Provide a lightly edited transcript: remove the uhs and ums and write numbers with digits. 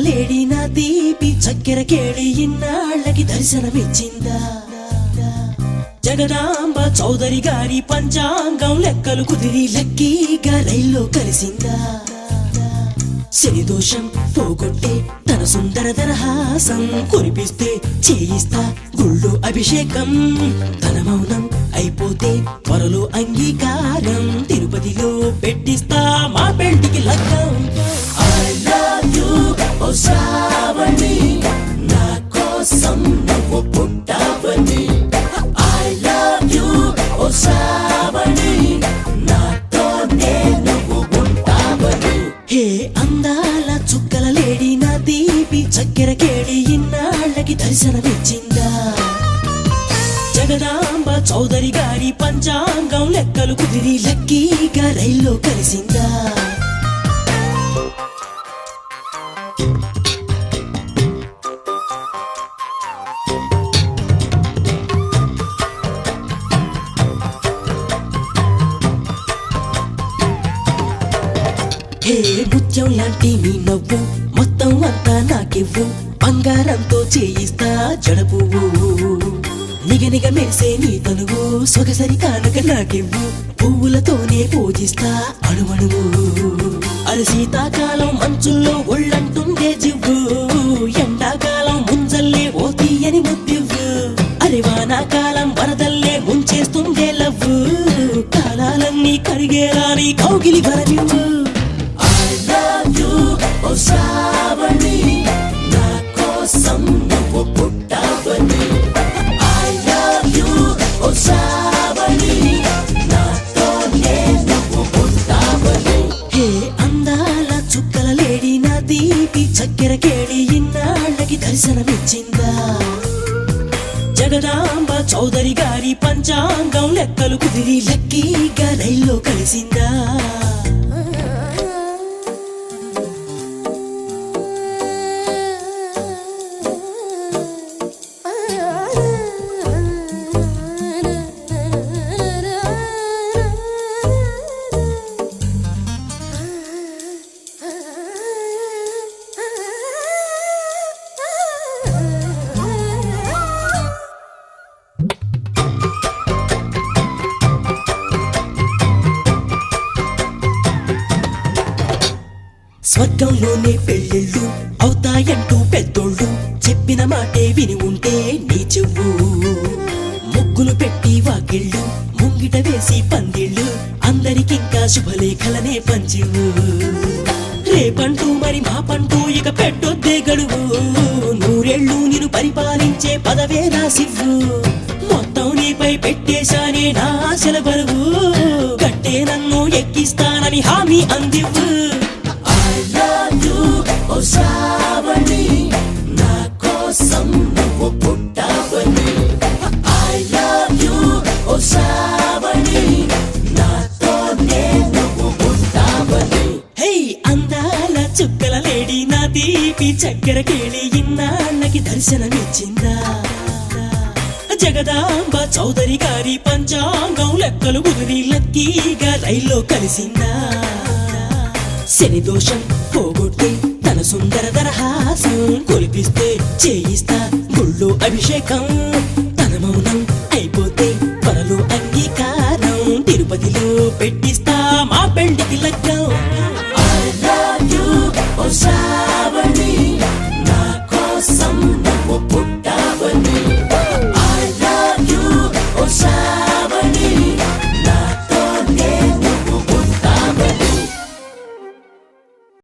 లేడి నా దీపి చక్కెర కేళి ఇన్నాళ్ళకి దర్శనమిచ్చిందా జగదాంబ చౌదరి గారి పంచాంగం లెక్కలు కుదిరి లక్కీగా రైల్లో కలిసిందా శని దోషం పోగొట్టే తన సుందర దరహాసం కురిపిస్తే చేయిస్తా గుళ్ళు అభిషేకం తన మౌనం అయిపోతే త్వరలో అంగీకారం తిరుపతిలో పెట్టిస్తా మా పెళ్లికి లగ్గం I love you ఓ శ్రావణి నా కోసం నువ్వు పుట్టావని I love you ఓ శ్రావణి నాతోనే నువ్వు ఉంటావని హే అందాల చుక్కల లేడి నా దీపి చక్కెర కేళి ఇన్నాళ్ళకి దర్శనమిచ్చిందా జగదాంబ చౌదరి గారి పంచాంగం లెక్కలు కుదిరి లక్కీగా రైల్లో కలిసిందా హే ముత్యం లాంటి నీ నవ్వు మొత్తం అంతా నాకివ్వు బంగారంతో చేయిస్తా జడపువ్వు నిగనిగ మెరిసే నీ తనువు సొగసరి కానుక నాకివ్వు పువ్వులతోనే పూజిస్తా అణువణువు అరి శీతాకాలం మంచుల్లో ఒళ్ళంటుండే జివ్వు ఎండాకాలం ముంజల్లే ఓ తీయని ముద్దివ్వు అరి వానాకాలం వరదల్లే ముంచేస్తుండే లవ్వు కాలాలన్నీ కరిగేలా నీ కౌగిలి వరనివ్వు ఓ శ్రావణి నా కోసం నువ్వు పుట్టావని I love you ఓ శ్రావణి నాతోనే నువ్వు పుట్టావని హే అందాల చుక్కల లేడి నా దీపి చక్కెర కేళి ఇన్నాళ్ళకి దర్శనమిచ్చిందా జగదాంబ చౌదరి గారి పంచాంగం లెక్కలు కుదిరి లక్కీగా రైల్లో కలిసిందా స్వర్గంలోనే పెళ్ళిళ్ళు అవుతాయంటూ పెద్దోళ్ళు చెప్పిన మాటే విని ఉంటే నీ చెవ్వు ముగ్గులు పెట్టి వాకిళ్ళు ముంగిట వేసి పందిళ్ళు అందరికింకా శుభలేఖలనే పంచివు రేపంటూ మరి మా పంటూ ఇక పెట్టొద్దే గడువు నూరేళ్ళు నిన్ను పరిపాలించే పదవే రాసివ్వు మొత్తం నీపై పెట్టేశానే నా ఆశల బరువు కట్టే నన్ను ఎక్కిస్తానని హామీ అందివ్వు ఓ శ్రావణి నా కోసం నువ్వు పుట్టావని I love you ఓ శ్రావణి నాతోనే నువ్వు పుట్టావని హే అందాల చుక్కల లేడి నా దీపి చక్కెర కేళి ఇన్నాళ్ళకి దర్శనమిచ్చిందా జగదాంబ చౌదరి గారి పంచాంగం లెక్కలు కుదిరి లక్కీగా రైల్లో కలిసిందా శని దోషం పోగొట్టి తన సుందర దరహాసం కొలిపిస్తే చేయిస్తా గుళ్ళు అభిషేకం తన మౌనం అయిపోతే త్వరలో అంగీకారం తిరుపతిలో పెట్టిస్తా మా పెళ్లికి లగ్గం I love you ఓ